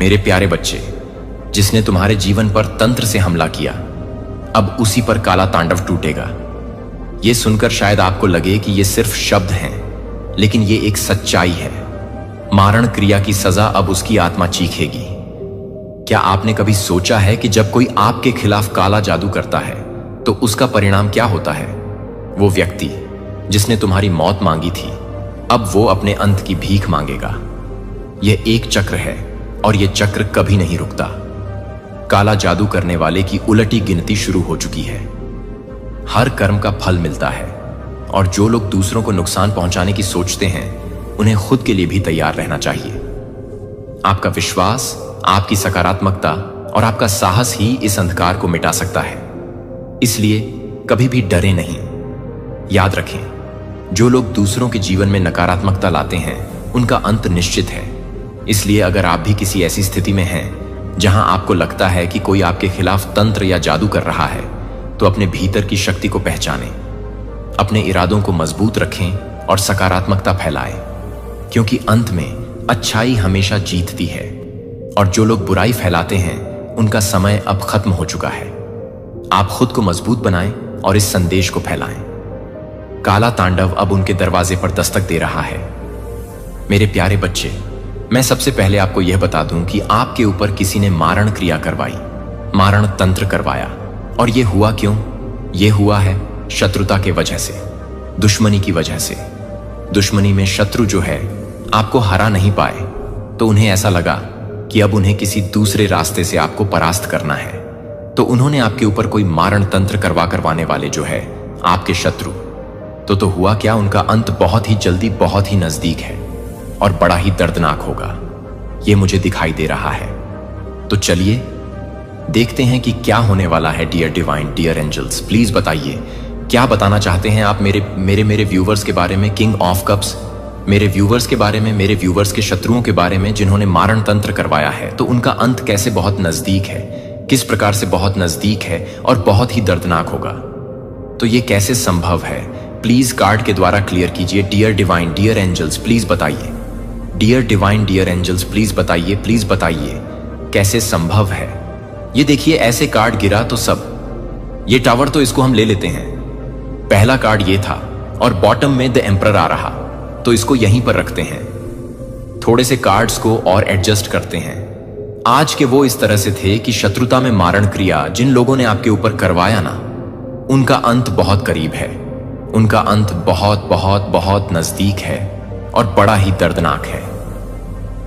मेरे प्यारे बच्चे, जिसने तुम्हारे जीवन पर तंत्र से हमला किया, अब उसी पर काला तांडव टूटेगा। ये सुनकर शायद आपको लगे कि ये सिर्फ शब्द हैं, लेकिन ये एक सच्चाई है। मारण क्रिया की सजा अब उसकी आत्मा चीखेगी। क्या आपने कभी सोचा है कि जब कोई आपके खिलाफ काला जादू करता है तो उसका परिणाम क्या होता है? वो व्यक्ति जिसने तुम्हारी मौत मांगी थी, अब वो अपने अंत की भीख मांगेगा। यह एक चक्र है और यह चक्र कभी नहीं रुकता। काला जादू करने वाले की उलटी गिनती शुरू हो चुकी है। हर कर्म का फल मिलता है और जो लोग दूसरों को नुकसान पहुंचाने की सोचते हैं, उन्हें खुद के लिए भी तैयार रहना चाहिए। आपका विश्वास, आपकी सकारात्मकता और आपका साहस ही इस अंधकार को मिटा सकता है। इसलिए कभी भी डरे नहीं। याद रखें, जो लोग दूसरों के जीवन में नकारात्मकता लाते हैं, उनका अंत निश्चित है। इसलिए अगर आप भी किसी ऐसी स्थिति में हैं जहां आपको लगता है कि कोई आपके खिलाफ तंत्र या जादू कर रहा है, तो अपने भीतर की शक्ति को पहचानें, अपने इरादों को मजबूत रखें और सकारात्मकता फैलाएं, क्योंकि अंत में अच्छाई हमेशा जीतती है और जो लोग बुराई फैलाते हैं, उनका समय अब खत्म हो चुका है। आप खुद को मजबूत बनाएं और इस संदेश को फैलाएं। काला तांडव अब उनके दरवाजे पर दस्तक दे रहा है। मेरे प्यारे बच्चे, मैं सबसे पहले आपको यह बता दूं कि आपके ऊपर किसी ने मारण क्रिया करवाई, मारण तंत्र करवाया। और यह हुआ क्यों? यह हुआ है शत्रुता के वजह से, दुश्मनी की वजह से। दुश्मनी में शत्रु जो है आपको हरा नहीं पाए, तो उन्हें ऐसा लगा कि अब उन्हें किसी दूसरे रास्ते से आपको परास्त करना है। तो उन्होंने आपके ऊपर कोई मारण तंत्र करवाने वाले जो है आपके शत्रु। तो हुआ क्या? उनका अंत बहुत ही जल्दी, बहुत ही नजदीक है और बड़ा ही दर्दनाक होगा। यह मुझे दिखाई दे रहा है। तो चलिए देखते हैं कि क्या होने वाला है। Dear divine, dear angels, please बताइए क्या बताना चाहते हैं आप मेरे व्यूवर्स के बारे में, किंग ऑफ कप्स, मेरे व्यूवर्स के बारे में, मेरे व्यूवर्स के शत्रुओं के बारे में जिन्होंने मारण तंत्र करवाया है। तो उनका अंत कैसे बहुत नजदीक है, किस प्रकार से बहुत नजदीक है और बहुत ही दर्दनाक होगा। तो ये कैसे संभव है? प्लीज कार्ड के द्वारा क्लियर कीजिए। Dear divine, dear angels, please बताइए। Dear divine, dear angels, please बताइए कैसे संभव है। ये देखिए, ऐसे कार्ड गिरा तो सब, ये टावर तो इसको हम ले लेते हैं। पहला कार्ड ये था और बॉटम में द एम्परर आ रहा, तो इसको यहीं पर रखते हैं। थोड़े से कार्ड्स को और एडजस्ट करते हैं। आज के वो इस तरह से थे कि शत्रुता में मारण क्रिया जिन लोगों ने आपके ऊपर करवाया ना, उनका अंत बहुत करीब है। उनका अंत बहुत बहुत बहुत नजदीक है और बड़ा ही दर्दनाक है।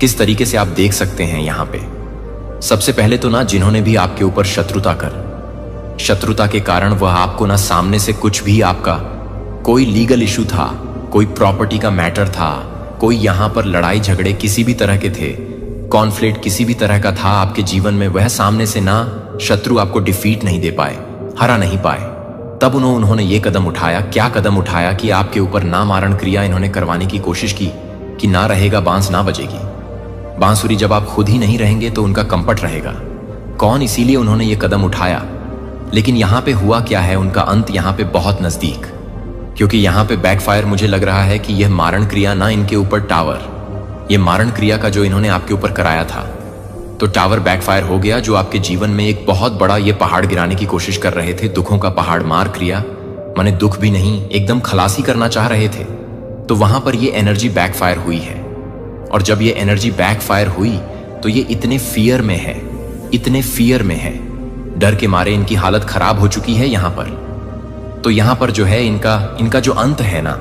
किस तरीके से आप देख सकते हैं यहां पे। सबसे पहले तो ना, जिन्होंने भी आपके ऊपर शत्रुता के कारण वह आपको ना सामने से कुछ भी, आपका कोई लीगल इशू था, कोई प्रॉपर्टी का मैटर था, कोई यहां पर लड़ाई झगड़े किसी भी तरह के थे, कॉन्फ्लिक्ट किसी भी तरह का था आपके जीवन में, वह सामने से ना शत्रु आपको डिफीट नहीं दे पाए, हरा नहीं पाए। तब उन्होंने ये कदम उठाया। क्या कदम उठाया कि आपके ऊपर ना मारण क्रिया इन्होंने करवाने की कोशिश की कि ना रहेगा बांस ना बजेगी। बांसुरी जब आप खुद ही नहीं रहेंगे तो उनका कंपट रहेगा कौन? इसीलिए उन्होंने ये कदम उठाया। लेकिन यहां पे हुआ क्या है? उनका अंत यहां पे बहुत नजदीक, क्योंकि यहां पे बैकफायर मुझे लग रहा है कि यह मारण क्रिया ना इनके ऊपर टावर, ये मारण क्रिया का जो इन्होंने आपके ऊपर कराया था, तो टावर बैकफायर हो गया, जो आपके जीवन में एक बहुत बड़ा ये पहाड़ गिराने की कोशिश कर रहे थे। दुखों का पहाड़ मार क्रिया, माने दुख भी नहीं, एकदम खलासी करना चाह रहे थे। तो वहां पर ये एनर्जी बैकफायर हुई है। और जब ये एनर्जी बैकफायर हुई तो ये इतने फियर में है, डर के मारे इनकी हालत खराब हो चुकी है यहां पर। तो यहां पर जो है इनका जो अंत है ना,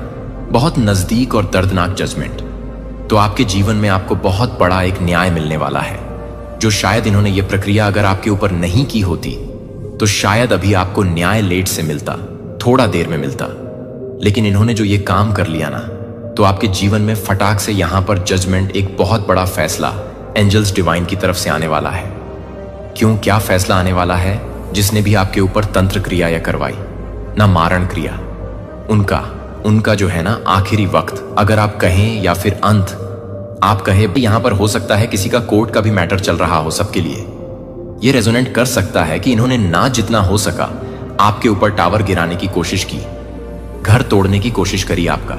बहुत नजदीक और दर्दनाक जजमेंट। तो आपके जीवन में आपको बहुत बड़ा एक न्याय मिलने वाला है, जो शायद इन्होंने ये प्रक्रिया अगर आपके ऊपर नहीं की होती तो शायद अभी आपको न्याय लेट से मिलता, थोड़ा देर में मिलता। लेकिन इन्होंने जो ये काम कर लिया ना, तो आपके जीवन में फटाक से यहां पर जजमेंट, एक बहुत बड़ा फैसला एंजल्स डिवाइन की तरफ से आने वाला है। क्यों? क्या फैसला आने वाला है? जिसने भी आपके ऊपर तंत्र क्रिया या करवाई ना मारण क्रिया, उनका जो है ना आखिरी वक्त, अगर आप कहें, या फिर अंत आप कहें। यहां पर हो सकता है किसी का कोर्ट का भी मैटर चल रहा हो सबके लिए। यह रेजोनेट कर सकता है कि इन्होंने ना जितना हो सका आपके ऊपर टावर गिराने की कोशिश की, घर तोड़ने की कोशिश करी आपका।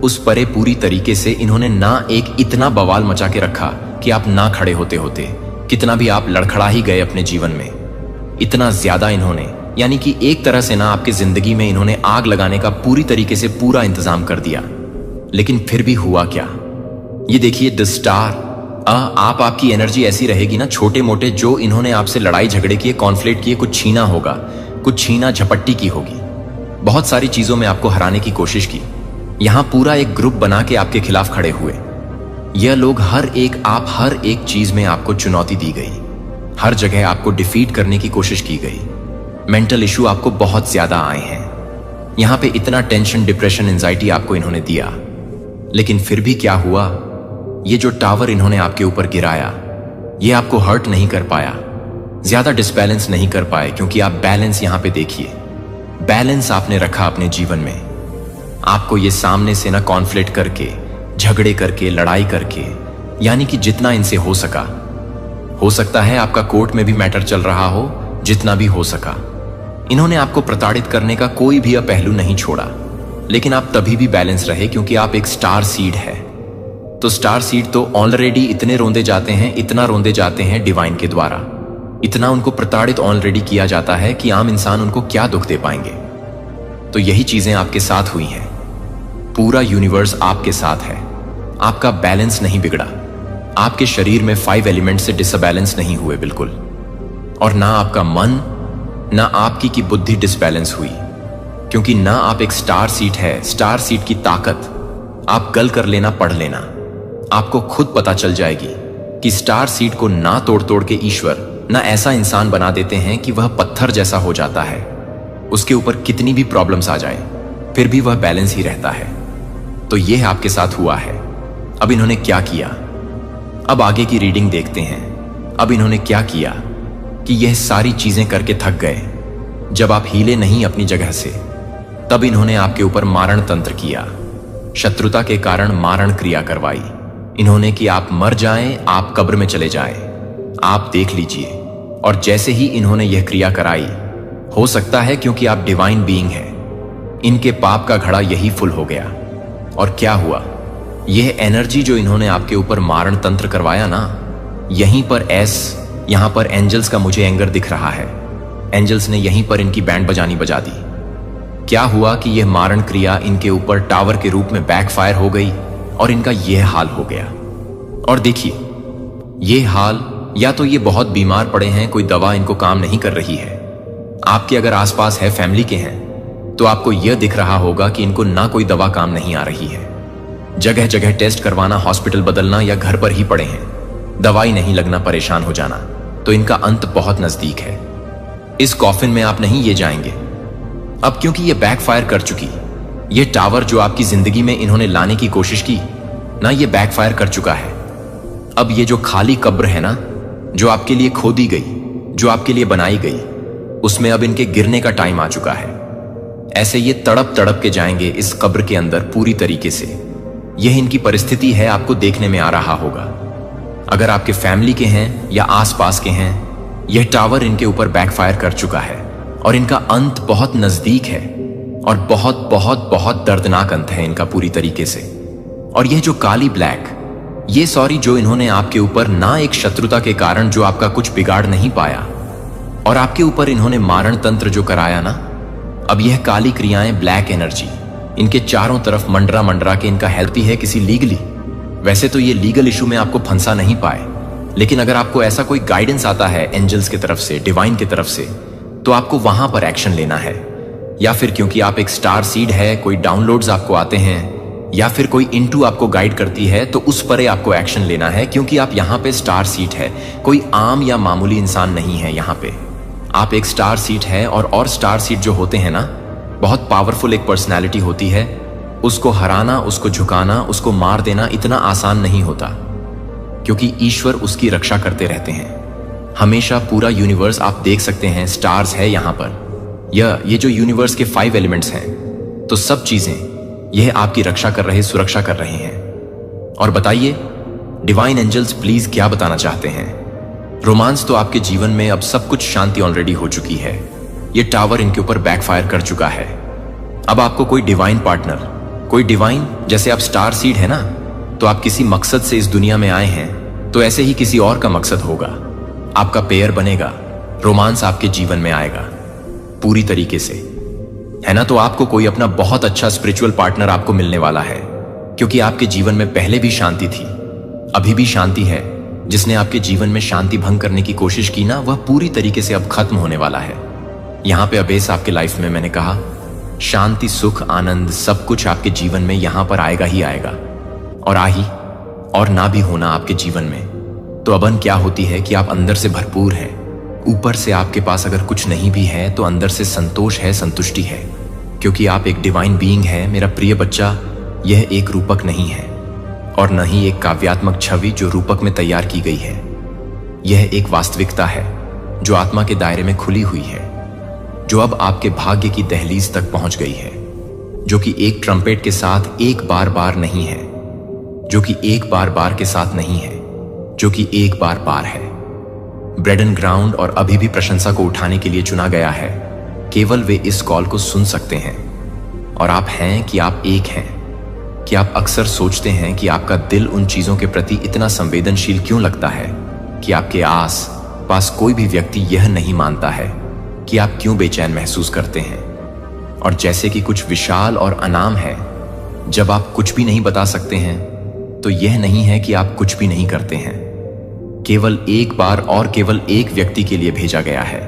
उस परे पूरी तरीके से इन्होंने ना एक इतना बवाल मचा के रखा कि आप ना खड़े होते कितना भी आप लड़खड़ा ही गए अपने जीवन में, इतना ज्यादा इन्होंने, यानी कि एक तरह से ना आपकी जिंदगी में इन्होंने आग लगाने का पूरी तरीके से पूरा इंतजाम कर दिया। लेकिन फिर भी हुआ क्या? ये देखिए द स्टार। आपकी एनर्जी ऐसी रहेगी ना, छोटे मोटे जो इन्होंने आपसे लड़ाई झगड़े किए, कॉन्फ्लिक्ट किए, कुछ छीना होगा, कुछ छीना झपट्टी की होगी, बहुत सारी चीजों में आपको हराने की कोशिश की। यहां पूरा एक ग्रुप बना के आपके खिलाफ खड़े हुए। यह लोग हर एक चीज में आपको चुनौती दी गई, हर जगह आपको डिफीट करने की कोशिश की गई। मेंटल इशू आपको बहुत ज्यादा आए हैं। यहां पे इतना टेंशन, डिप्रेशन, एंजाइटी आपको इन्होंने दिया। लेकिन फिर भी क्या हुआ? ये जो टावर इन्होंने आपके ऊपर गिराया, ये आपको हर्ट नहीं कर पाया, ज्यादा डिसबैलेंस नहीं कर पाए, क्योंकि आप बैलेंस यहां पे देखिए, बैलेंस आपने रखा अपने जीवन में। आपको ये सामने से ना कॉन्फ्लिक्ट करके, झगड़े करके, लड़ाई करके, यानी कि जितना इनसे हो सका, हो सकता है आपका कोर्ट में भी मैटर चल रहा हो, जितना भी हो सका, इन्होंने आपको प्रताड़ित करने का कोई भी पहलू नहीं छोड़ा। लेकिन आप तभी भी बैलेंस रहे क्योंकि आप एक स्टार सीड है। तो स्टार सीड तो ऑलरेडी इतने रोंदे जाते हैं, इतना रोंदे जाते हैं डिवाइन के द्वारा, इतना उनको प्रताड़ित ऑलरेडी किया जाता है कि आम इंसान उनको क्या दुख दे पाएंगे। तो यही चीजें आपके साथ हुई हैं। पूरा यूनिवर्स आपके साथ है। आपका बैलेंस नहीं बिगड़ा, आपके शरीर में 5 एलिमेंट से डिसबैलेंस नहीं हुए बिल्कुल, और ना आपका मन, ना आपकी की बुद्धि डिसबैलेंस हुई, क्योंकि ना आप एक स्टार सीट है। स्टार सीट की ताकत आप गल कर लेना, पढ़ लेना, आपको खुद पता चल जाएगी कि स्टार सीट को ना तोड़ तोड़ के ईश्वर ना ऐसा इंसान बना देते हैं कि वह पत्थर जैसा हो जाता है। उसके ऊपर कितनी भी प्रॉब्लम्स आ जाए फिर भी वह बैलेंस ही रहता है। तो यह आपके साथ हुआ है। अब इन्होंने क्या किया? अब आगे की रीडिंग देखते हैं। अब इन्होंने क्या किया कि यह सारी चीजें करके थक गए। जब आप हिले नहीं अपनी जगह से, तब इन्होंने आपके ऊपर मारण तंत्र किया, शत्रुता के कारण मारण क्रिया करवाई इन्होंने कि आप मर जाएं, आप कब्र में चले जाएं। आप देख लीजिए। और जैसे ही इन्होंने यह क्रिया कराई, हो सकता है क्योंकि आप डिवाइन बीइंग हैं, इनके पाप का घड़ा यही फुल हो गया। और क्या हुआ? यह एनर्जी जो इन्होंने आपके ऊपर मारण तंत्र करवाया ना, यहीं पर यहां पर एंजल्स का मुझे एंगर दिख रहा है। एंजल्स ने यहीं पर इनकी बैंड बजानी बजा दी। क्या हुआ कि यह मारण क्रिया इनके ऊपर टावर के रूप में बैकफायर हो गई और इनका यह हाल हो गया। और देखिए, यह हाल, या तो ये बहुत बीमार पड़े हैं, कोई दवा इनको काम नहीं कर रही है। आपके अगर आसपास है, फैमिली के हैं, तो आपको यह दिख रहा होगा कि इनको ना कोई दवा काम नहीं आ रही है। जगह जगह टेस्ट करवाना, हॉस्पिटल बदलना, या घर पर ही पड़े हैं, दवाई नहीं लगना, परेशान हो जाना। तो इनका अंत बहुत नजदीक है। इस कॉफिन में आप नहीं ये जाएंगे अब, क्योंकि ये बैकफायर कर चुकी। ये टावर जो आपकी जिंदगी में इन्होंने लाने की कोशिश की ना, ये बैकफायर कर चुका है। अब ये जो खाली कब्र है ना, जो आपके लिए खोदी गई, जो आपके लिए बनाई गई, उसमें अब इनके गिरने का टाइम आ चुका है। ऐसे ये तड़प तड़प के जाएंगे इस कब्र के अंदर पूरी तरीके से। यह इनकी परिस्थिति है, आपको देखने में आ रहा होगा। अगर आपके फैमिली के हैं या आसपास के हैं, यह टावर इनके ऊपर बैकफायर कर चुका है और इनका अंत बहुत नजदीक है, और बहुत बहुत बहुत दर्दनाक अंत है इनका पूरी तरीके से। और यह जो काली ब्लैक, ये जो इन्होंने आपके ऊपर ना एक शत्रुता के कारण जो आपका कुछ बिगाड़ नहीं पाया, और आपके ऊपर इन्होंने मारण तंत्र जो कराया ना, अब यह काली क्रियाएं, ब्लैक एनर्जी इनके चारों तरफ मंडरा मंडरा के इनका हेल्प ही है किसी लीगली। वैसे तो ये लीगल इशू में आपको फंसा नहीं पाए, लेकिन अगर आपको ऐसा कोई गाइडेंस आता है एंजल्स की तरफ से, डिवाइन की तरफ से, तो आपको वहां पर एक्शन लेना है। या फिर क्योंकि आप एक स्टार सीड है, कोई डाउनलोड्स आपको आते हैं, या फिर कोई इंटू आपको गाइड करती है, तो उस पर आपको एक्शन लेना है, क्योंकि आप यहाँ पे स्टार सीड है, कोई आम या मामूली इंसान नहीं है। यहाँ पे आप एक स्टार सीड है, और स्टार सीड जो होते हैं ना, बहुत पावरफुल एक पर्सनैलिटी होती है। उसको हराना, उसको झुकाना, उसको मार देना इतना आसान नहीं होता, क्योंकि ईश्वर उसकी रक्षा करते रहते हैं हमेशा। पूरा यूनिवर्स आप देख सकते हैं, स्टार्स है यहाँ पर। ये जो यूनिवर्स के 5 एलिमेंट्स हैं, तो सब चीजें यह आपकी रक्षा कर रहे, सुरक्षा कर रहे हैं। और बताइए डिवाइन एंजल्स प्लीज क्या बताना चाहते हैं? रोमांस तो आपके जीवन में अब सब कुछ शांति ऑलरेडी हो चुकी है। ये टावर इनके ऊपर बैकफायर कर चुका है। अब आपको कोई डिवाइन पार्टनर, कोई डिवाइन, जैसे आप स्टार सीड है ना, तो आप किसी मकसद से इस दुनिया में आए हैं, तो ऐसे ही किसी और का मकसद होगा। आपका पेयर बनेगा, रोमांस आपके जीवन में आएगा पूरी तरीके से, है ना? तो आपको कोई अपना बहुत अच्छा स्पिरिचुअल पार्टनर आपको मिलने वाला है, क्योंकि आपके जीवन में पहले भी शांति थी, अभी भी शांति है। जिसने आपके जीवन में शांति भंग करने की कोशिश की ना, वह पूरी तरीके से अब खत्म होने वाला है। यहां पे अबेस आपके लाइफ में, मैंने कहा, शांति, सुख, आनंद सब कुछ आपके जीवन में यहां पर आएगा ही आएगा। और आही और ना भी होना आपके जीवन में तो अबन क्या होती है कि आप अंदर से भरपूर हैं। ऊपर से आपके पास अगर कुछ नहीं भी है तो अंदर से संतोष है, संतुष्टि है, क्योंकि आप एक डिवाइन बीइंग है मेरा प्रिय बच्चा। यह एक रूपक नहीं है और न ही एक काव्यात्मक छवि जो रूपक में तैयार की गई है। यह एक वास्तविकता है जो आत्मा के दायरे में खुली हुई है, जो अब आपके भाग्य की दहलीज तक पहुंच गई है, जो कि एक ट्रम्पेट के साथ एक बार बार नहीं है, जो कि एक बार बार के साथ नहीं है, जो कि एक बार बार है। ब्रेड एंड ग्राउंड और अभी भी प्रशंसा को उठाने के लिए चुना गया है। केवल वे इस कॉल को सुन सकते हैं। और आप हैं कि आप एक हैं। कि आप अक्सर सोचते हैं कि आपका दिल उन चीजों के प्रति इतना संवेदनशील क्यों लगता है कि आपके आस पास कोई भी व्यक्ति यह नहीं मानता है कि आप क्यों बेचैन महसूस करते हैं। और जैसे कि कुछ विशाल और अनाम है, जब आप कुछ भी नहीं बता सकते हैं तो यह नहीं है कि आप कुछ भी नहीं करते हैं। केवल एक बार और केवल एक व्यक्ति के लिए भेजा गया है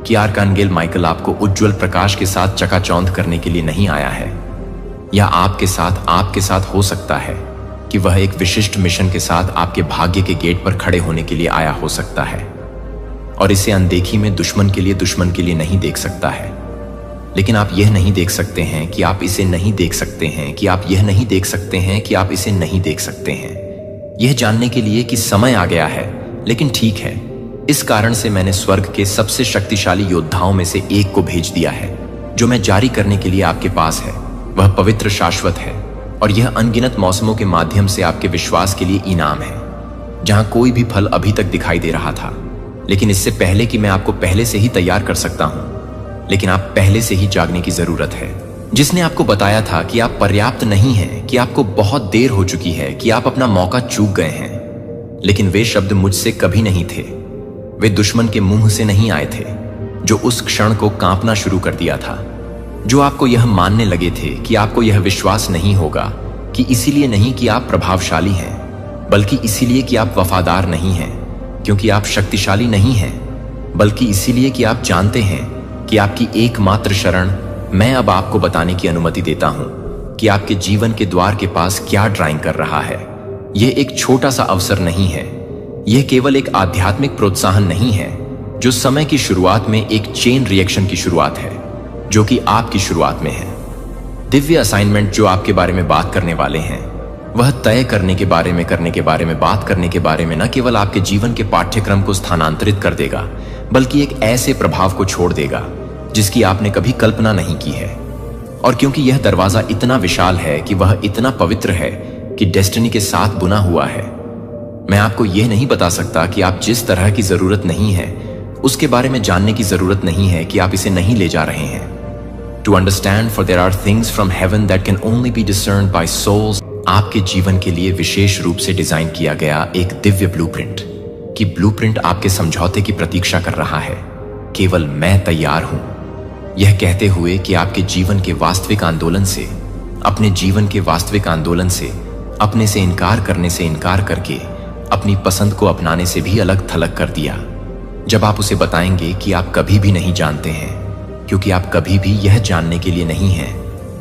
कि आर्कांगेल माइकल आपको उज्जवल प्रकाश के साथ चकाचौंध करने के लिए नहीं आया है, या आपके साथ हो सकता है कि वह एक विशिष्ट मिशन के साथ आपके भाग्य के गेट पर खड़े होने के लिए आया हो सकता है। और इसे अनदेखी में दुश्मन के लिए नहीं देख सकता है। लेकिन आप यह नहीं देख सकते हैं कि आप इसे नहीं देख सकते हैं, कि आप यह नहीं देख सकते हैं कि आप इसे नहीं देख सकते हैं, यह जानने के लिए कि समय आ गया है। लेकिन ठीक है, इस कारण से मैंने स्वर्ग के सबसे शक्तिशाली योद्धाओं में से एक को भेज दिया है, जो मैं जारी करने के लिए आपके पास है। वह पवित्र, शाश्वत है और यह अनगिनत मौसमों के माध्यम से आपके विश्वास के लिए इनाम है, जहां कोई भी फल अभी तक दिखाई दे रहा था। लेकिन इससे पहले कि मैं आपको पहले से ही तैयार कर सकता हूं, लेकिन आप पहले से ही जागने की जरूरत है। जिसने आपको बताया था कि आप पर्याप्त नहीं हैं, कि आपको बहुत देर हो चुकी है, कि आप अपना मौका चूक गए हैं। लेकिन वे शब्द मुझसे कभी नहीं थे, वे दुश्मन के मुंह से नहीं आए थे, जो उस क्षण को कांपना शुरू कर दिया था, जो आपको यह मानने लगे थे कि आपको यह विश्वास नहीं होगा, कि इसीलिए नहीं कि आप प्रभावशाली हैं, बल्कि इसीलिए कि आप वफादार नहीं हैं, क्योंकि आप शक्तिशाली नहीं हैं, बल्कि इसीलिए कि आप जानते हैं कि आपकी एकमात्र शरण मैं अब आपको बताने की अनुमति देता हूं कि आपके जीवन के द्वार के पास क्या ड्राइंग कर रहा है। यह एक छोटा सा अवसर नहीं है, यह केवल एक आध्यात्मिक प्रोत्साहन नहीं है जो समय की शुरुआत में एक चेन रिएक्शन की शुरुआत है, जो कि आपकी शुरुआत में है। दिव्य असाइनमेंट जो आपके बारे में बात करने वाले हैं, वह तय करने के बारे में बात करने के बारे में न केवल आपके जीवन के पाठ्यक्रम को स्थानांतरित कर देगा, बल्कि एक ऐसे प्रभाव को छोड़ देगा जिसकी आपने कभी कल्पना नहीं की है। और क्योंकि यह दरवाजा इतना विशाल है कि वह इतना पवित्र है कि डेस्टिनी के साथ बुना हुआ है, मैं आपको यह नहीं बता सकता कि आप जिस तरह की जरूरत नहीं है उसके बारे में जानने की जरूरत नहीं है कि आप इसे नहीं ले जा रहे हैं। To understand, for there are things from heaven that can only be discerned by souls। आपके जीवन के लिए विशेष रूप से डिजाइन किया गया एक दिव्य ब्लूप्रिंट, कि ब्लूप्रिंट आपके समझौते की प्रतीक्षा कर रहा है। केवल मैं तैयार हूं, यह कहते हुए कि आपके जीवन के वास्तविक आंदोलन से, अपने जीवन के वास्तविक आंदोलन से, अपने से इनकार करने से इनकार करके अपनी पसंद को अपनाने से भी अलग थलग कर दिया। जब आप उसे बताएंगे कि आप कभी भी नहीं जानते हैं, क्योंकि आप कभी भी यह जानने के लिए नहीं हैं,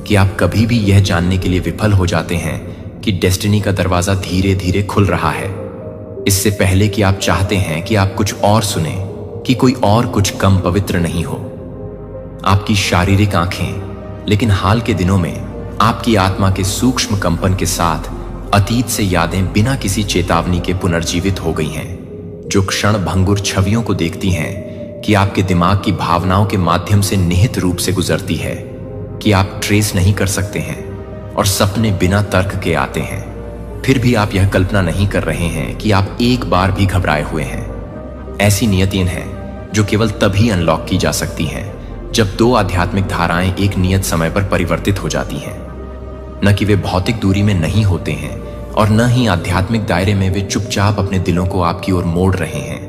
कि आप कभी भी यह जानने के लिए विफल हो जाते हैं कि डेस्टिनी का दरवाजा धीरे धीरे खुल रहा है, इससे पहले कि आप चाहते हैं कि आप कुछ और सुने, कि कोई और कुछ कम पवित्र नहीं हो। आपकी शारीरिक आंखें, लेकिन हाल के दिनों में आपकी आत्मा के सूक्ष्म कंपन के साथ अतीत से यादें बिना किसी चेतावनी के पुनर्जीवित हो गई हैं, जो क्षण भंगुर छवियों को देखती हैं कि आपके दिमाग की भावनाओं के माध्यम से निहित रूप से गुजरती है, कि आप ट्रेस नहीं कर सकते हैं, और सपने बिना तर्क के आते हैं। फिर भी आप यह कल्पना नहीं कर रहे हैं कि आप एक बार भी घबराए हुए हैं। ऐसी नियतियां हैं जो केवल तभी अनलॉक की जा सकती हैं जब दो आध्यात्मिक धाराएं एक नियत समय पर परिवर्तित हो जाती हैं। न कि वे भौतिक दूरी में नहीं होते हैं और न ही आध्यात्मिक दायरे में वे चुपचाप अपने दिलों को आपकी ओर मोड़ रहे हैं।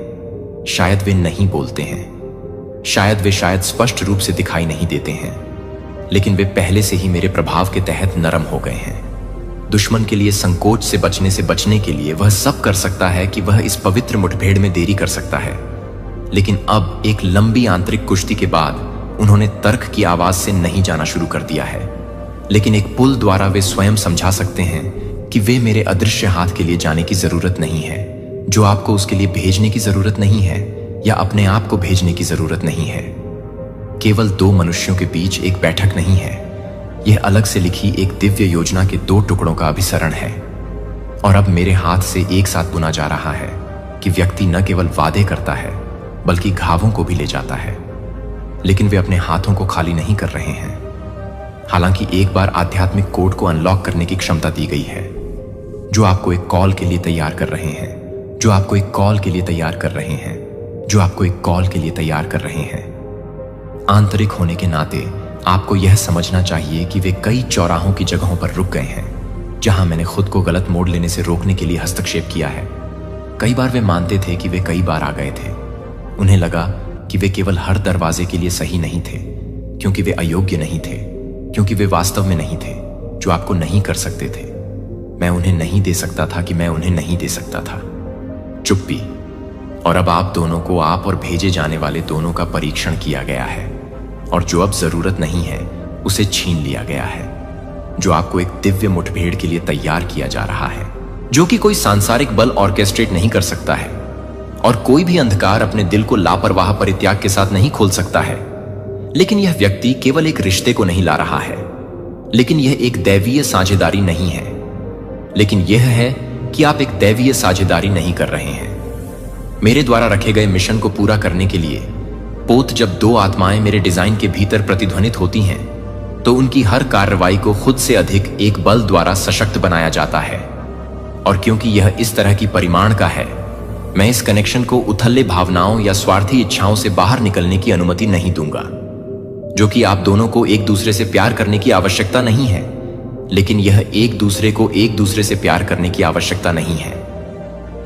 शायद वे नहीं बोलते हैं, शायद स्पष्ट रूप से दिखाई नहीं देते हैं, लेकिन वे पहले से ही मेरे प्रभाव के तहत नरम हो गए हैं। दुश्मन के लिए संकोच से बचने के लिए वह सब कर सकता है कि वह इस पवित्र मुठभेड़ में देरी कर सकता है, लेकिन अब एक लंबी आंतरिक कुश्ती के बाद उन्होंने तर्क की आवाज से नहीं जाना शुरू कर दिया है, लेकिन एक पुल द्वारा वे स्वयं समझा सकते हैं कि वे मेरे अदृश्य हाथ के लिए जाने की जरूरत नहीं है, जो आपको उसके लिए भेजने की जरूरत नहीं है या अपने आप को भेजने की जरूरत नहीं है। केवल दो मनुष्यों के बीच एक बैठक नहीं है, यह अलग से लिखी एक दिव्य योजना के दो टुकड़ों का अभिसरण है। और अब मेरे हाथ से एक साथ बुना जा रहा है कि व्यक्ति न केवल वादे करता है बल्कि घावों को भी ले जाता है, लेकिन वे अपने हाथों को खाली नहीं कर रहे हैं। हालांकि एक बार आध्यात्मिक कोड को अनलॉक करने की क्षमता दी गई है, जो आपको एक कॉल के लिए तैयार कर रहे हैं, जो आपको एक कॉल के लिए तैयार कर रहे हैं, जो आपको एक कॉल के लिए तैयार कर रहे हैं। आंतरिक होने के नाते आपको यह समझना चाहिए कि वे कई चौराहों की जगहों पर रुक गए हैं जहां मैंने खुद को गलत मोड़ लेने से रोकने के लिए हस्तक्षेप किया है। कई बार वे मानते थे कि वे कई बार आ गए थे। उन्हें लगा कि वे केवल हर दरवाजे के लिए सही नहीं थे, क्योंकि वे अयोग्य नहीं थे, क्योंकि वे वास्तव में नहीं थे, जो आपको नहीं कर सकते थे। मैं उन्हें नहीं दे सकता था कि मैं उन्हें नहीं दे सकता था। चुप्पी। और अब आप दोनों को, आप और भेजे जाने वाले दोनों का परीक्षण किया गया है, और जो अब जरूरत नहीं है उसे छीन लिया गया है, जो आपको एक दिव्य मुठभेड़ के लिए तैयार किया जा रहा है, जो कि कोई सांसारिक बल ऑर्केस्ट्रेट नहीं कर सकता है, और कोई भी अंधकार अपने दिल को लापरवाह परित्याग के साथ नहीं खोल सकता है। लेकिन यह व्यक्ति केवल एक रिश्ते को नहीं ला रहा है, लेकिन यह एक दैवीय साझेदारी नहीं है, लेकिन यह है कि आप एक दैवीय साझेदारी नहीं कर रहे हैं। मेरे द्वारा रखे गए मिशन को पूरा करने के लिए पोत जब दो आत्माएं मेरे डिजाइन के भीतर प्रतिध्वनित होती हैं, तो उनकी हर कार्रवाई को खुद से अधिक एक बल द्वारा सशक्त बनाया जाता है। और क्योंकि यह इस तरह की परिमाण का है, मैं इस कनेक्शन को उथले भावनाओं या स्वार्थी इच्छाओं से बाहर निकलने की अनुमति नहीं दूंगा। जो कि आप दोनों को एक दूसरे से प्यार करने की आवश्यकता नहीं है, लेकिन यह एक दूसरे को एक दूसरे से प्यार करने की आवश्यकता नहीं है।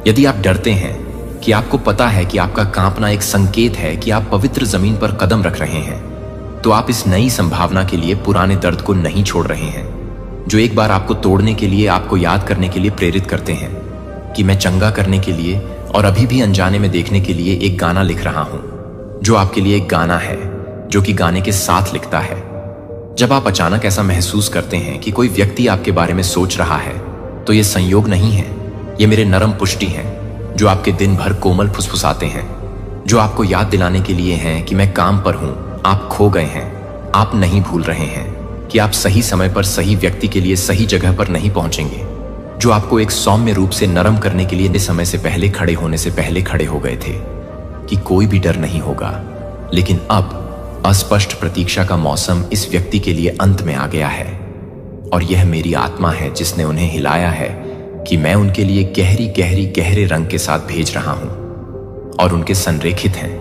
यदि आप डरते हैं कि आपको पता है कि आपका कांपना एक संकेत है कि आप पवित्र जमीन पर कदम रख रहे हैं, तो आप इस नई संभावना के लिए पुराने दर्द को नहीं छोड़ रहे हैं, जो एक बार आपको तोड़ने के लिए, आपको याद करने के लिए प्रेरित करते हैं कि मैं चंगा करने के लिए और अभी भी अनजाने में देखने के लिए एक गाना लिख रहा हूं, जो आपके लिए एक गाना है जो कि गाने के साथ लिखता है। जब आप अचानक ऐसा महसूस करते हैं कि कोई व्यक्ति आपके बारे में सोच रहा है, तो ये संयोग नहीं है, ये मेरे नरम पुष्टि हैं जो आपके दिन भर कोमल फुसफुसाते हैं, जो आपको याद दिलाने के लिए हैं कि मैं काम पर हूं, आप खो गए हैं, आप नहीं भूल रहे हैं कि आप सही समय पर सही व्यक्ति के लिए सही जगह पर नहीं पहुंचेंगे, जो आपको एक सौम्य रूप से नरम करने के लिए समय से पहले खड़े होने से पहले खड़े हो गए थे कि कोई भी डर नहीं होगा। लेकिन अब अस्पष्ट प्रतीक्षा का मौसम इस व्यक्ति के लिए अंत में आ गया है, और यह मेरी आत्मा है जिसने उन्हें हिलाया है कि मैं उनके लिए गहरे रंग के साथ भेज रहा हूं, और उनके संरेखित हैं,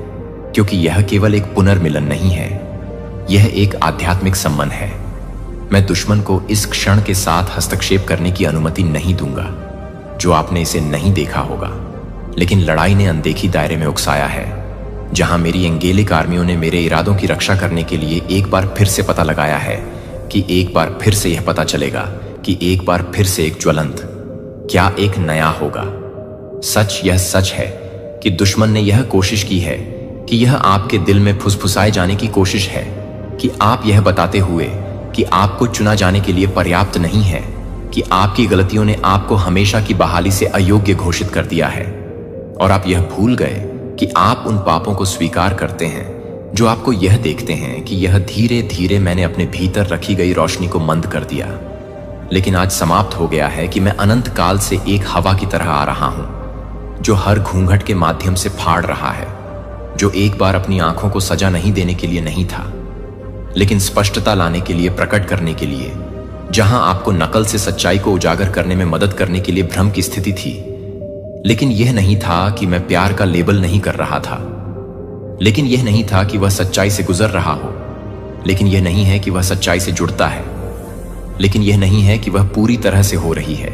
क्योंकि यह केवल एक पुनर्मिलन नहीं है, यह एक आध्यात्मिक संबंध है। मैं दुश्मन को इस क्षण के साथ हस्तक्षेप करने की अनुमति नहीं दूंगा, जो आपने इसे नहीं देखा होगा, लेकिन लड़ाई ने अनदेखी दायरे में उकसाया है, जहां मेरी एंगेलिक आर्मियों ने मेरे इरादों की रक्षा करने के लिए एक बार फिर से पता लगाया है कि एक बार फिर से यह पता चलेगा कि एक बार फिर से एक ज्वलंत क्या एक नया होगा। सच, यह सच है कि दुश्मन ने यह कोशिश की है कि यह आपके दिल में फुसफुसाए जाने की कोशिश है कि आप यह बताते हुए कि आपको चुना जाने के लिए पर्याप्त नहीं है, कि आपकी गलतियों ने आपको हमेशा की बहाली से अयोग्य घोषित कर दिया है, और आप यह भूल गए कि आप उन पापों को स्वीकार करते हैं जो आपको यह देखते हैं कि यह धीरे धीरे मैंने अपने भीतर रखी गई रोशनी को मंद कर दिया। लेकिन आज समाप्त हो गया है कि मैं अनंत काल से एक हवा की तरह आ रहा हूं, जो हर घूंघट के माध्यम से फाड़ रहा है, जो एक बार अपनी आंखों को सजा नहीं देने के लिए नहीं था, लेकिन स्पष्टता लाने के लिए, प्रकट करने के लिए, जहां आपको नकल से सच्चाई को उजागर करने में मदद करने के लिए भ्रम की स्थिति थी। लेकिन यह नहीं था कि मैं प्यार का लेबल नहीं कर रहा था, लेकिन यह नहीं था कि वह सच्चाई से गुजर रहा हो, लेकिन यह नहीं है कि वह सच्चाई से जुड़ता है, लेकिन यह नहीं है कि वह पूरी तरह से हो रही है,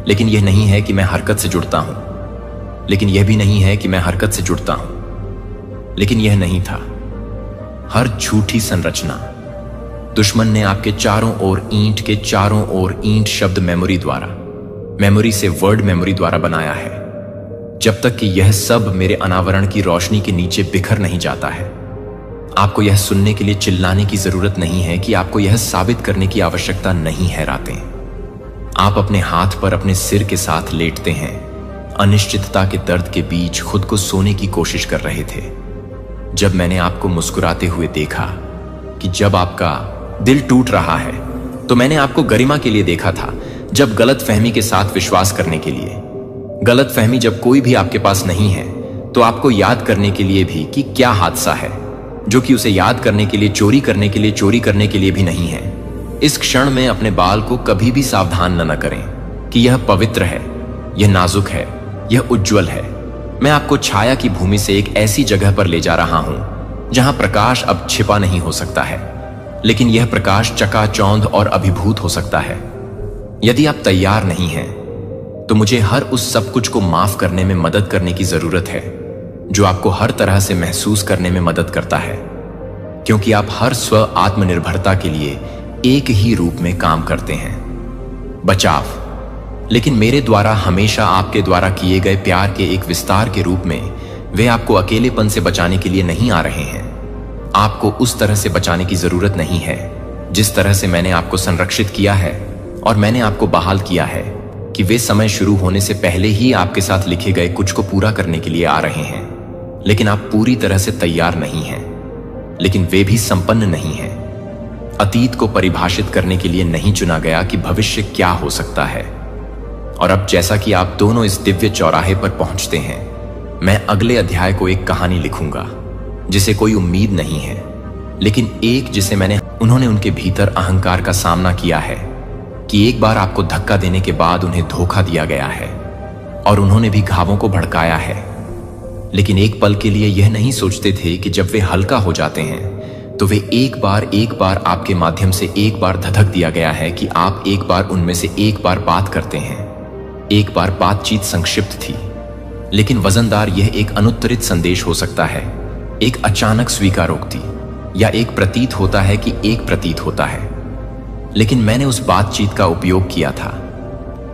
लेकिन यह नहीं है कि मैं हरकत से जुड़ता हूं, लेकिन यह भी नहीं है कि मैं हरकत से जुड़ता हूं। लेकिन यह नहीं था। हर झूठी संरचना, दुश्मन ने आपके चारों ओर ईंट के चारों ओर ईंट शब्द मेमोरी से वर्ड मेमोरी द्वारा बनाया है, जब तक कि यह सब मेरे अनावरण की रोशनी के नीचे बिखर नहीं जाता है। आपको यह सुनने के लिए चिल्लाने की जरूरत नहीं है कि आपको यह साबित करने की आवश्यकता नहीं है। रातें आप अपने हाथ पर अपने सिर के साथ लेटते हैं, अनिश्चितता के दर्द के बीच खुद को सोने की कोशिश कर रहे थे। जब मैंने आपको मुस्कुराते हुए देखा कि जब आपका दिल टूट रहा है, तो मैंने आपको गरिमा के लिए देखा था, जब गलत फहमी के साथ विश्वास करने के लिए। गलत फहमी जब कोई भी आपके पास नहीं है, तो आपको याद करने के लिए भी कि क्या हादसा है, जो कि उसे याद करने के लिए चोरी करने के लिए भी नहीं है। इस क्षण में अपने बाल को कभी भी सावधान न करें कि यह पवित्र है, यह नाजुक है, यह उज्जवल है। मैं आपको छाया की भूमि से एक ऐसी जगह पर ले जा रहा हूं जहां प्रकाश अब छिपा नहीं हो सकता है, लेकिन यह प्रकाश चकाचौंध और अभिभूत हो सकता है। यदि आप तैयार नहीं हैं, तो मुझे हर उस सब कुछ को माफ करने में मदद करने की जरूरत है जो आपको हर तरह से महसूस करने में मदद करता है, क्योंकि आप हर स्व आत्मनिर्भरता के लिए एक ही रूप में काम करते हैं, बचाव। लेकिन मेरे द्वारा हमेशा आपके द्वारा किए गए प्यार के एक विस्तार के रूप में वे आपको अकेलेपन से बचाने के लिए नहीं आ रहे हैं। आपको उस तरह से बचाने की जरूरत नहीं है जिस तरह से मैंने आपको संरक्षित किया है और मैंने आपको बहाल किया है कि वे समय शुरू होने से पहले ही आपके साथ लिखे गए कुछ को पूरा करने के लिए आ रहे हैं। लेकिन आप पूरी तरह से तैयार नहीं हैं, लेकिन वे भी संपन्न नहीं हैं। अतीत को परिभाषित करने के लिए नहीं चुना गया कि भविष्य क्या हो सकता है। और अब जैसा कि आप दोनों इस दिव्य चौराहे पर पहुंचते हैं, मैं अगले अध्याय को एक कहानी लिखूंगा जिसे कोई उम्मीद नहीं है, लेकिन एक जिसे उन्होंने उनके भीतर अहंकार का सामना किया है कि एक बार आपको धक्का देने के बाद उन्हें धोखा दिया गया है और उन्होंने भी घावों को भड़काया है। लेकिन एक पल के लिए यह नहीं सोचते थे कि जब वे हल्का हो जाते हैं तो वे एक बार आपके माध्यम से एक बार धधक दिया गया है कि आप एक बार उनमें से एक बार बात करते हैं। एक बार बातचीत संक्षिप्त थी, लेकिन वजनदार। यह एक अनुत्तरित संदेश हो सकता है, एक अचानक स्वीकारोक्ति, या एक प्रतीत होता है कि एक प्रतीत होता है। लेकिन मैंने उस बातचीत का उपयोग किया था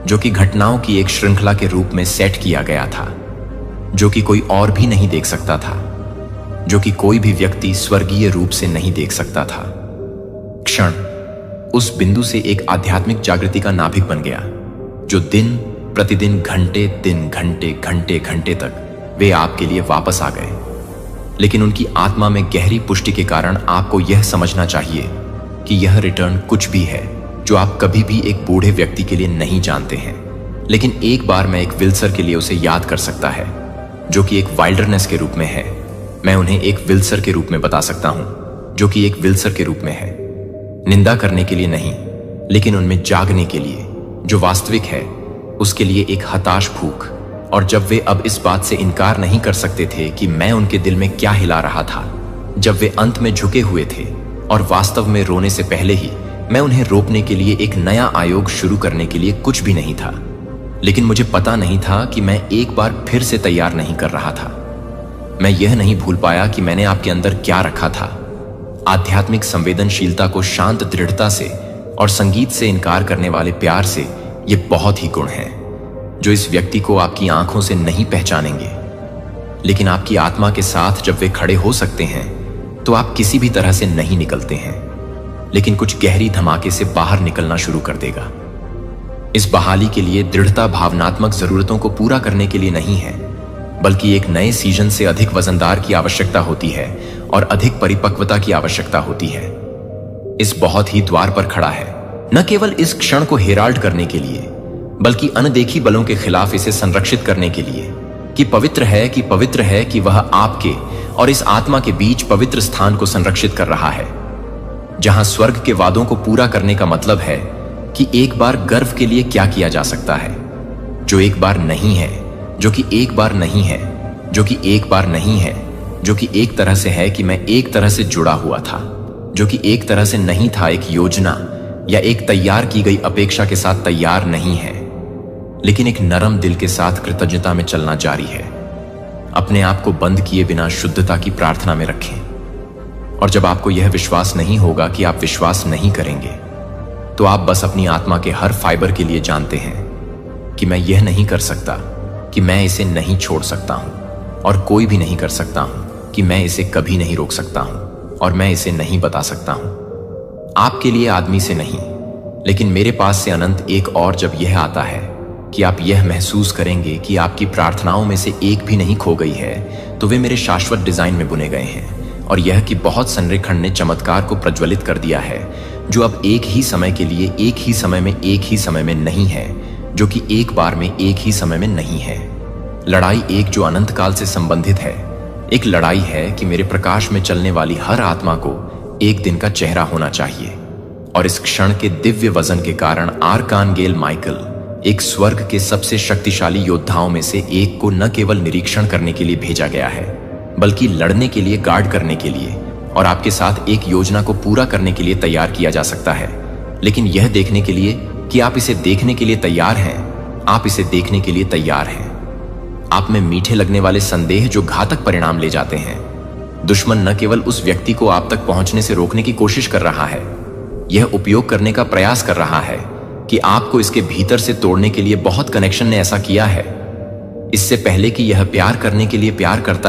जो कि घटनाओं की एक श्रृंखला के रूप में सेट किया गया था, जो कि कोई और भी नहीं देख सकता था, जो कि कोई भी व्यक्ति स्वर्गीय रूप से नहीं देख सकता था। क्षण उस बिंदु से एक आध्यात्मिक जागृति का नाभिक बन गया, जो दिन प्रतिदिन घंटे तक वे आपके लिए वापस आ गए। लेकिन उनकी आत्मा में गहरी पुष्टि के कारण आपको यह समझना चाहिए कि यह रिटर्न कुछ भी है जो आप कभी भी एक बूढ़े व्यक्ति के लिए नहीं जानते हैं। लेकिन एक बार मैं एक विल्सर के लिए उसे याद कर सकता है, जो कि एक वाइल्डरनेस के रूप में है। मैं उन्हें एक विल्सर के रूप में बता सकता हूं, जो कि एक विल्सर के रूप में है, निंदा करने के लिए नहीं, लेकिन उनमें जागने के लिए, जो वास्तविक है, उसके लिए एक हताश भूख। और जब वे अब इस बात से इनकार नहीं कर सकते थे कि मैं उनके दिल में क्या हिला रहा था, जब वे अंत में झुके हुए थे और वास्तव में रोने से पहले ही मैं उन्हें रोकने के लिए एक नया आयोग शुरू करने के लिए कुछ भी नहीं था। लेकिन मुझे पता नहीं था कि मैं एक बार फिर से तैयार नहीं कर रहा था। मैं यह नहीं भूल पाया कि मैंने आपके अंदर क्या रखा था। आध्यात्मिक संवेदनशीलता को शांत दृढ़ता से और संगीत से इनकार करने वाले प्यार से ये बहुत ही गुण हैं जो इस व्यक्ति को आपकी आंखों से नहीं पहचानेंगे, लेकिन आपकी आत्मा के साथ जब वे खड़े हो सकते हैं तो आप किसी भी तरह से नहीं निकलते हैं, लेकिन कुछ गहरी धमाके से बाहर निकलना शुरू कर देगा। इस बहाली के लिए दृढ़ता भावनात्मक जरूरतों को पूरा करने के लिए नहीं है, बल्कि एक नए सीजन से अधिक वजनदार की आवश्यकता होती है और अधिक परिपक्वता की आवश्यकता होती है। इस बहुत ही द्वार पर खड़ा है, न केवल इस क्षण को हेराल्ड करने के लिए, बल्कि अनदेखी बलों के खिलाफ इसे संरक्षित करने के लिए कि पवित्र है कि वह आपके और इस आत्मा के बीच पवित्र स्थान को संरक्षित कर रहा है, जहां स्वर्ग के वादों को पूरा करने का मतलब है कि एक बार गर्व के लिए क्या किया जा सकता है, जो एक बार नहीं है, जो कि एक बार नहीं है, जो कि एक बार नहीं है, जो कि एक तरह से है कि मैं एक तरह से जुड़ा हुआ था, जो कि एक तरह से नहीं था, एक योजना या एक तैयार की गई अपेक्षा के साथ तैयार नहीं है। लेकिन एक नरम दिल के साथ कृतज्ञता में चलना जारी है। अपने आप को बंद किए बिना शुद्धता की प्रार्थना में रखें। और जब आपको यह विश्वास नहीं होगा कि आप विश्वास नहीं करेंगे, तो आप बस अपनी आत्मा के हर फाइबर के लिए जानते हैं कि मैं यह नहीं कर सकता, कि मैं इसे नहीं छोड़ सकता हूं, और कोई भी नहीं कर सकता हूं, कि मैं इसे कभी नहीं रोक सकता हूं, और मैं इसे नहीं बता सकता हूं। आपके लिए आदमी से नहीं, लेकिन मेरे पास से अनंत एक और जब यह आता है कि आप यह महसूस करेंगे कि आपकी प्रार्थनाओं में से एक भी नहीं खो गई है, तो वे मेरे शाश्वत डिजाइन में बुने गए हैं। और यह कि बहुत संरेखण ने चमत्कार को प्रज्वलित कर दिया है, जो अब एक ही समय के लिए एक ही समय में एक ही समय में नहीं है, जो कि एक बार में एक ही समय में नहीं है। लड़ाई एक जो अनंत काल से संबंधित है। एक लड़ाई है कि मेरे प्रकाश में चलने वाली हर आत्मा को एक दिन का चेहरा होना चाहिए। और इस क्षण के दिव्य वजन के कारण आर्कानगेल माइकल, एक स्वर्ग के सबसे शक्तिशाली योद्धाओं में से एक को न केवल निरीक्षण करने के लिए भेजा गया है, बल्कि लड़ने के लिए, गार्ड करने के लिए और आपके साथ एक योजना को पूरा करने के लिए तैयार किया जा सकता है। लेकिन यह देखने के लिए कि आप इसे देखने के लिए तैयार हैं, आप इसे देखने के लिए तैयार हैं। आप में मीठे लगने वाले संदेह जो घातक परिणाम ले जाते हैं। दुश्मन न केवल उस व्यक्ति को आप तक पहुंचने से रोकने की कोशिश कर रहा है, यह उपयोग करने का प्रयास कर रहा है कि आपको इसके भीतर से तोड़ने के लिए बहुत कनेक्शन ने ऐसा किया है, इससे पहले कि यह प्यार करने के लिए प्यार करता है।